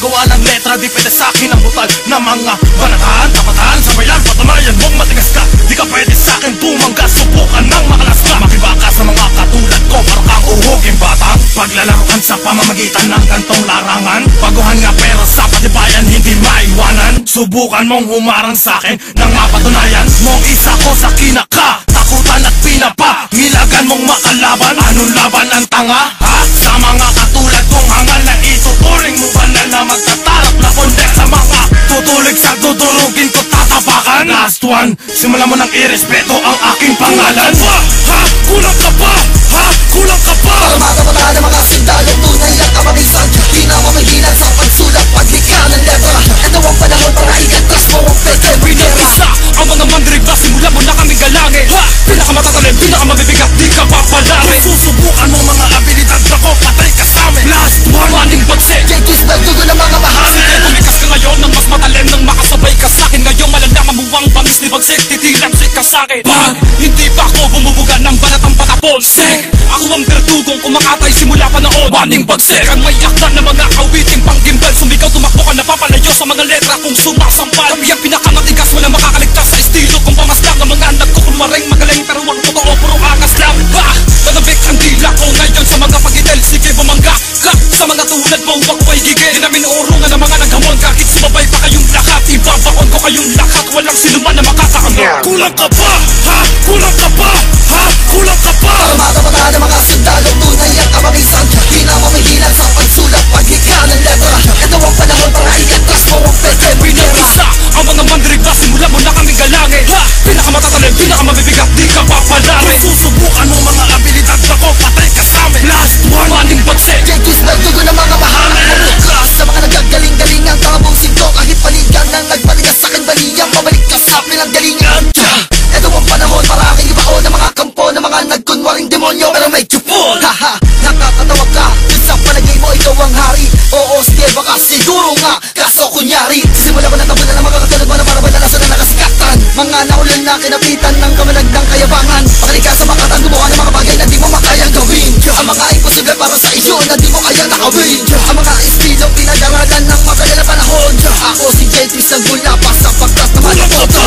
gawa ng letra, di pwede sa'kin ang butal na mga banataan, tapatan, sabayan, patunayan mong matigas ka. Di ka pwede sa'kin tumangga, subukan ng makalas ka. Makiba ka sa mga katulad ko, parang kang uhuging batang paglalaruan sa pamamagitan ng gantong larangan. Baguhan nga pero sa patibayan hindi maiwanan. Subukan mong humarang sa'kin nang mapatunayan mong isa ko sa kinaka takutan at pinapa ngilagan mong makalaban. Anong laban ang tanga, ha? Sa mga katulad kong hangal na ituturing mo banal na magtatarap na kondek sa mga tutulig sa dudurugin ko tatapakan. Last one, simulan mo ng irespeto ang aking pangalan. Ha? Kulang ka pa? Ha? Kulang ka pa? Para matapata ng mga sundalong tunay at kamamisan, di na mamagilan sa pagsulat, paglikha ng letra. Ito ang panahon para ikantas mo ang peke Pinag-isa ang mga mandirigma, simula mo na kami galangin. Pinakamatatalim, pinakamabibigat, di ka papalarin. Kung susubukan mo mga abilidad ako, patay ka sa'min. Last one, maning bagsi Jengkis na dugo ng mga mahangin. Sige, tumikas ka ngayon ng mas matalim nang makasabay ka sa'kin. Ngayong malalaman mo ang bangis ni Bagsik, titilansik ka sa'kin. Pag hindi pa ako bumubuga ng banatang patapon, sek, ako ang berdugong kumakatay simula pa noon. Maning Bagsik ang may akda ng mga kawiting panggimbal. Sumigaw, tumakbo ka, napapalayo sa mga letra kung sumasampal. Kami ang pinakamatigas, walang makakaligtas sa estilo kung pamaslang ang mga nagkukunwaring magaling. Pero ang totoo, puro angas lang. Nanabik ang dila ko ngayon sa mga pagitel. Sige, bumangga ka sa mga tulad mo, wag ko ay gigil. Di namin uurungan ng mga naghamon, kahit sumabay pa kayong lahat. Ibabaon ko kayong lahat, walang sinuman na makakaangat. Kulang ka pa, ha? Kulang ka pa, ha? Kulang ka pa? Para matapata ng mga sundalong tunay at kamamisan, di na mamagilan sa pagsulat, paglikha ng letra. Ito ang panahon para ikantas mo ang peke Pinag-isa ang mga mandirigma, simula mo na kami galangin. Pinakamatatalim, pinakamabibigat, di ka papalarin. Kung susubukan mo mga abilidad ako, patay ka sa'min. Last one, maning Bagsik Jengkis na dugo ng mga mahangin. Pagkas sa mga nagagaling-galing ang tabusin ko, kahit paligan ng nagpatigas sa akin baliyang pabalik ka sa pinanggalingan. Ito ang panahon para aking ibaon ng mga kampo ng mga nagkunwaring demonyo pero may tsupon. Haha, nakakatawa ka, dun sa palagay mo ikaw ang hari. Oo, sige baka siguro nga, kaso kunyari simula ko na tabunan ng mga katulad mo na para badalasan na nakasikatan. Mga naulan na kinapitan ng kamanagdang kayabangan. Pakali ka sa makatan, gumawa ng mga bagay na di mo makayang gawin. Ang mga imposible para sa iyo na di mo kayang nakawin. Ang mga estilong pinag-aralan ng matagal na panahon. Ako si Jentris ang gula pa sa pagtas na Kulang ka malapot. pa,